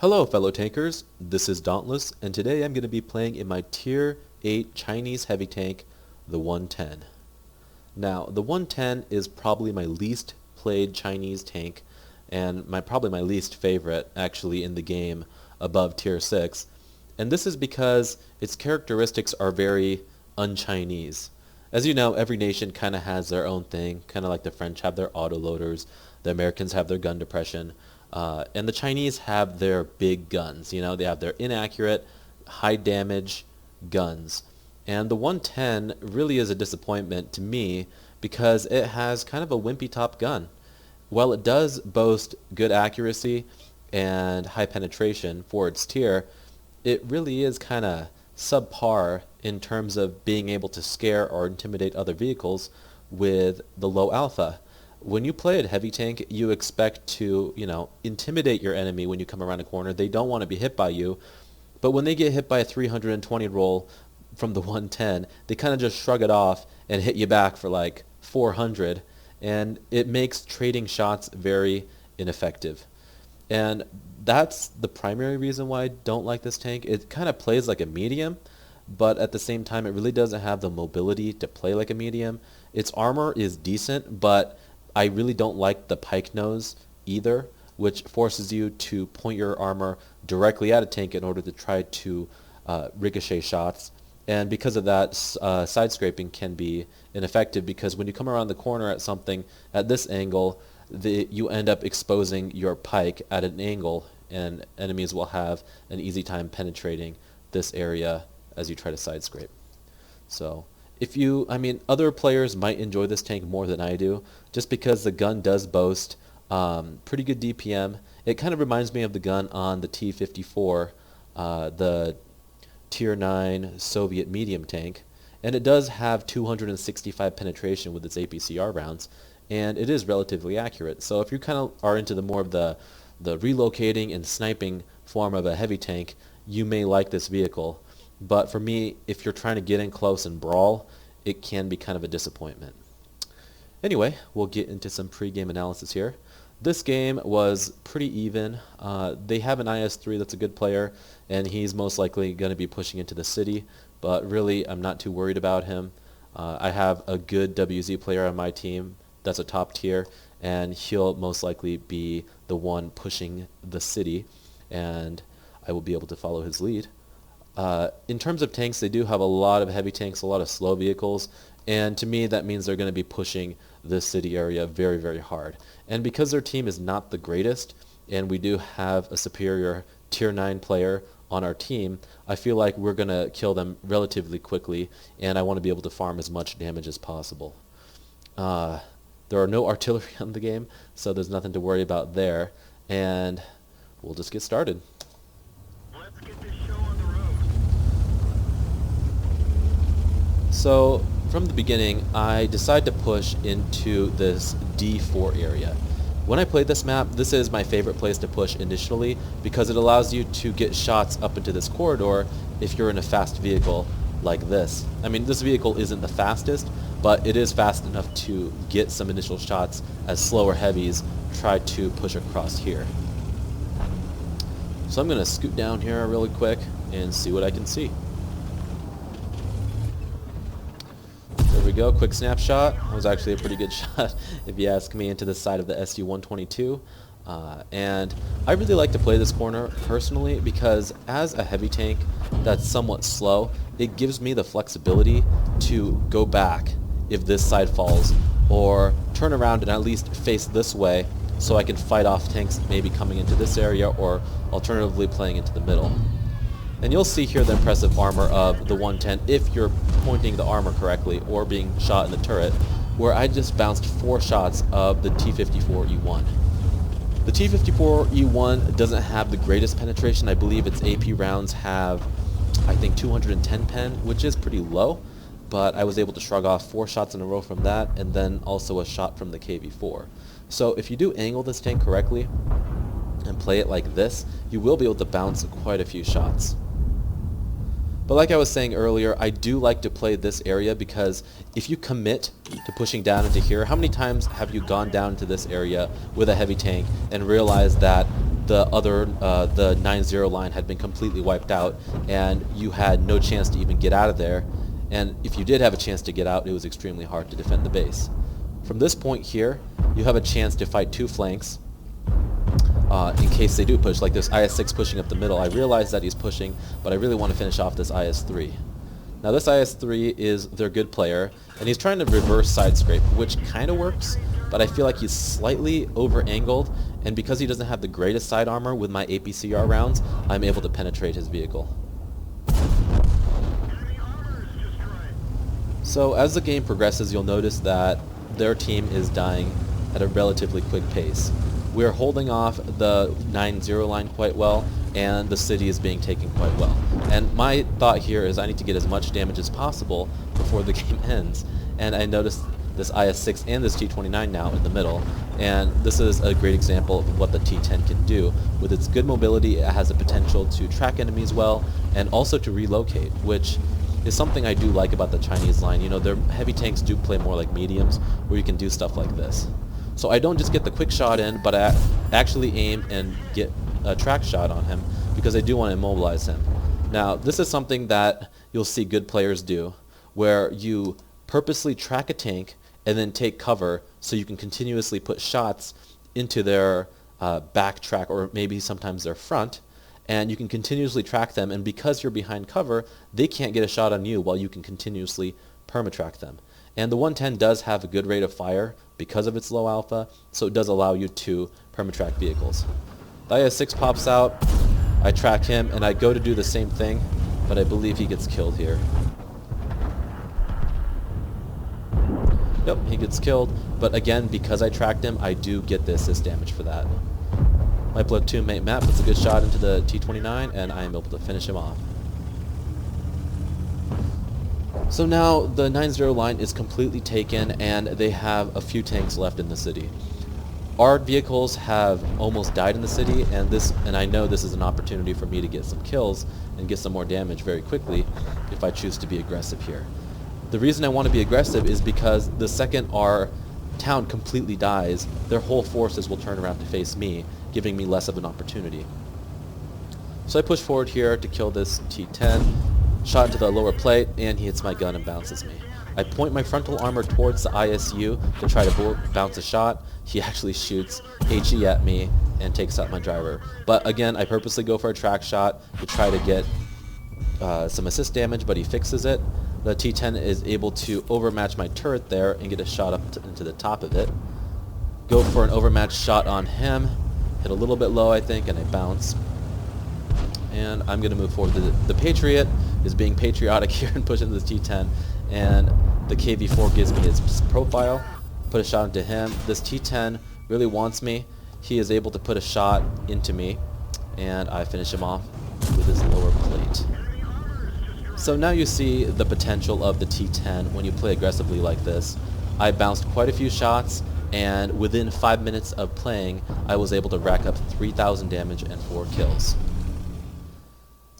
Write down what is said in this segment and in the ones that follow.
Hello fellow tankers, this is Dauntless, and today I'm going to be playing in my Tier 8 Chinese heavy tank, the 110. Now, the 110 is probably my least played Chinese tank, and probably my least favorite actually in the game above Tier 6, and this is because its characteristics are very un-Chinese. As you know, every nation kind of has their own thing, kind of like the French have their autoloaders, the Americans have their gun depression, and the Chinese have their big guns. You know, they have their inaccurate, high damage guns. And the 110 really is a disappointment to me because it has kind of a wimpy top gun. While it does boast good accuracy and high penetration for its tier, it really is kind of subpar in terms of being able to scare or intimidate other vehicles with the low alpha. When you play a heavy tank, you expect to, intimidate your enemy when you come around a corner. They don't want to be hit by you, but when they get hit by a 320 roll from the 110, they kind of just shrug it off and hit you back for like 400, and it makes trading shots very ineffective. And that's the primary reason why I don't like this tank. It kind of plays like a medium, but at the same time, it really doesn't have the mobility to play like a medium. Its armor is decent, but I really don't like the pike nose either, which forces you to point your armor directly at a tank in order to try to ricochet shots. And because of that, side scraping can be ineffective because when you come around the corner at something at this angle, you end up exposing your pike at an angle, and enemies will have an easy time penetrating this area as you try to side scrape. So other players might enjoy this tank more than I do, just because the gun does boast pretty good DPM. It kind of reminds me of the gun on the T-54, the Tier 9 Soviet medium tank, and it does have 265 penetration with its APCR rounds, and it is relatively accurate. So if you kind of are into the more of the relocating and sniping form of a heavy tank, you may like this vehicle. But for me, if you're trying to get in close and brawl, it can be kind of a disappointment. Anyway, we'll get into some pre-game analysis here. This game was pretty even. They have an IS-3 that's a good player, and he's most likely going to be pushing into the city, but really I'm not too worried about him. I have a good WZ player on my team that's a top tier, and he'll most likely be the one pushing the city, and I will be able to follow his lead. In terms of tanks, they do have a lot of heavy tanks, a lot of slow vehicles, and to me that means they're going to be pushing this city area very, very hard. And because their team is not the greatest, and we do have a superior Tier 9 player on our team, I feel like we're going to kill them relatively quickly, and I want to be able to farm as much damage as possible. There are no artillery on the game, so there's nothing to worry about there, and we'll just get started. Let's get this show on the road. So from the beginning, I decided to push into this D4 area. When I played this map, this is my favorite place to push initially because it allows you to get shots up into this corridor if you're in a fast vehicle like this. I mean, this vehicle isn't the fastest, but it is fast enough to get some initial shots as slower heavies try to push across here. So I'm going to scoot down here really quick and see what I can see. There we go, quick snapshot. That was actually a pretty good shot, if you ask me, into the side of the SU-122. And I really like to play this corner personally because as a heavy tank that's somewhat slow, it gives me the flexibility to go back if this side falls, or turn around and at least face this way so I can fight off tanks maybe coming into this area, or alternatively playing into the middle. And you'll see here the impressive armor of the 110 if you're pointing the armor correctly or being shot in the turret, where I just bounced 4 shots of the T-54E1. The T-54E1 doesn't have the greatest penetration. I believe its AP rounds have, I think, 210 pen, which is pretty low, but I was able to shrug off 4 shots in a row from that, and then also a shot from the KV-4. So if you do angle this tank correctly and play it like this, you will be able to bounce quite a few shots. But like I was saying earlier, I do like to play this area because if you commit to pushing down into here, how many times have you gone down to this area with a heavy tank and realized that the 9-0 line had been completely wiped out, and you had no chance to even get out of there. And if you did have a chance to get out, it was extremely hard to defend the base. From this point here, you have a chance to fight two flanks in case they do push, like this IS-6 pushing up the middle. I realize that he's pushing, but I really want to finish off this IS-3. Now this IS-3 is their good player, and he's trying to reverse side scrape, which kind of works, but I feel like he's slightly over-angled, and because he doesn't have the greatest side armor with my APCR rounds, I'm able to penetrate his vehicle. So as the game progresses, you'll notice that their team is dying at a relatively quick pace. We're holding off the 9-0 line quite well, and the city is being taken quite well. And my thought here is I need to get as much damage as possible before the game ends. And I noticed this IS-6 and this T-29 now in the middle, and this is a great example of what the T-10 can do. With its good mobility, it has the potential to track enemies well, and also to relocate, which is something I do like about the Chinese line. You know, their heavy tanks do play more like mediums, where you can do stuff like this. So I don't just get the quick shot in, but I actually aim and get a track shot on him, because I do want to immobilize him. Now, this is something that you'll see good players do, where you purposely track a tank and then take cover so you can continuously put shots into their back track, or maybe sometimes their front, and you can continuously track them, and because you're behind cover, they can't get a shot on you while you can continuously permatrack them. And the 110 does have a good rate of fire because of its low alpha, so it does allow you to permatrack vehicles. The IS-6 pops out, I track him, and I go to do the same thing, but I believe he gets killed here. Yep, he gets killed, but again, because I tracked him, I do get the assist damage for that. My platoon mate Matt puts a good shot into the T-29, and I am able to finish him off. So now the 9-0 line is completely taken, and they have a few tanks left in the city. Our vehicles have almost died in the city, and I know this is an opportunity for me to get some kills and get some more damage very quickly if I choose to be aggressive here. The reason I want to be aggressive is because the second our town completely dies, their whole forces will turn around to face me, giving me less of an opportunity. So I push forward here to kill this T-10, shot into the lower plate, and he hits my gun and bounces me. I point my frontal armor towards the ISU to try to bounce a shot. He actually shoots HE at me and takes out my driver. But again, I purposely go for a track shot to try to get some assist damage, but he fixes it. The T-10 is able to overmatch my turret there and get a shot up into the top of it. Go for an overmatched shot on him. Hit a little bit low, I think, and I bounce. And I'm going to move forward. The Patriot is being patriotic here and pushing the T-10, and the KV-4 gives me his profile. Put a shot into him. This T-10 really wants me. He is able to put a shot into me, and I finish him off with his lower plate. So now you see the potential of the T-10 when you play aggressively like this. I bounced quite a few shots, and within 5 minutes of playing, I was able to rack up 3,000 damage and 4 kills.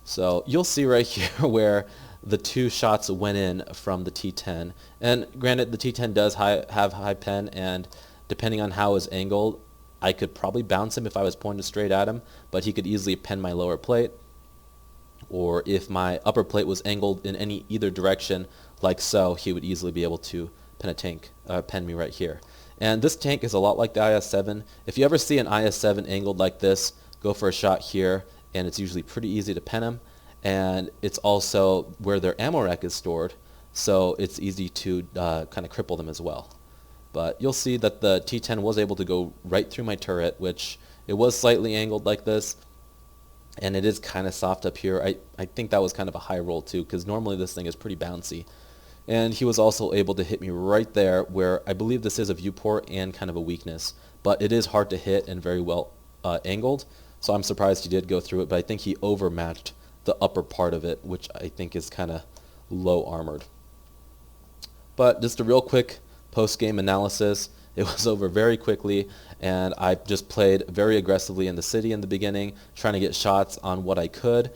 So you'll see right here where the 2 shots went in from the T-10. And granted, the T-10 does have high pen, and depending on how it's angled, I could probably bounce him if I was pointed straight at him, but he could easily pen my lower plate. Or if my upper plate was angled in either direction, like so, he would easily be able to pen me right here. And this tank is a lot like the IS-7. If you ever see an IS-7 angled like this, go for a shot here, and it's usually pretty easy to pen him. And it's also where their ammo rack is stored, so it's easy to kind of cripple them as well. But you'll see that the T-10 was able to go right through my turret, which it was slightly angled like this, and it is kind of soft up here. I think that was kind of a high roll too, because normally this thing is pretty bouncy. And he was also able to hit me right there, where I believe this is a viewport and kind of a weakness, but it is hard to hit and very well angled, so I'm surprised he did go through it, but I think he overmatched the upper part of it, which I think is kind of low armored. But just a real quick post-game analysis. It was over very quickly, and I just played very aggressively in the city in the beginning, trying to get shots on what I could.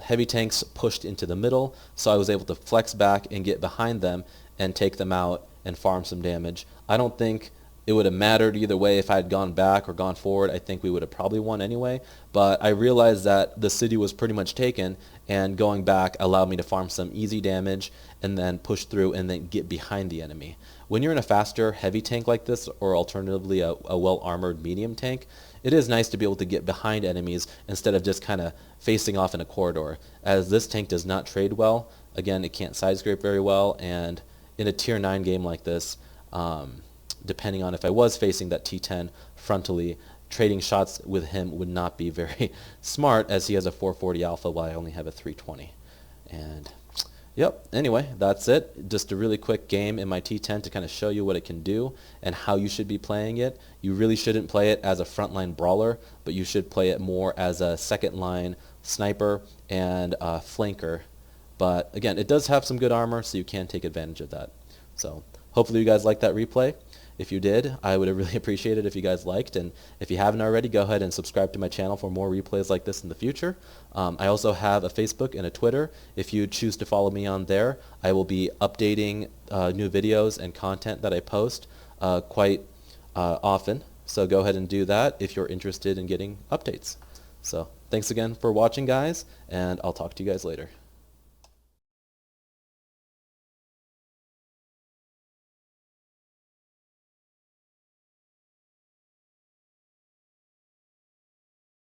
Heavy tanks pushed into the middle, so I was able to flex back and get behind them and take them out and farm some damage. I don't think it would have mattered either way if I had gone back or gone forward. I think we would have probably won anyway. But I realized that the city was pretty much taken, and going back allowed me to farm some easy damage and then push through and then get behind the enemy. When you're in a faster heavy tank like this, or alternatively a well-armored medium tank, it is nice to be able to get behind enemies instead of just kind of facing off in a corridor. As this tank does not trade well, again, it can't side scrape very well, and in a tier 9 game like this, depending on if I was facing that T10 frontally, trading shots with him would not be very smart, as he has a 440 alpha while I only have a 320. And yep, anyway, that's it. Just a really quick game in my T10 to kind of show you what it can do and how you should be playing it. You really shouldn't play it as a frontline brawler, but you should play it more as a second line sniper and flanker. But again, it does have some good armor, so you can take advantage of that. So hopefully you guys liked that replay. If you did, I would have really appreciated it if you guys liked, and if you haven't already, go ahead and subscribe to my channel for more replays like this in the future. I also have a Facebook and a Twitter. If you choose to follow me on there, I will be updating new videos and content that I post quite often. So go ahead and do that if you're interested in getting updates. So thanks again for watching, guys, and I'll talk to you guys later.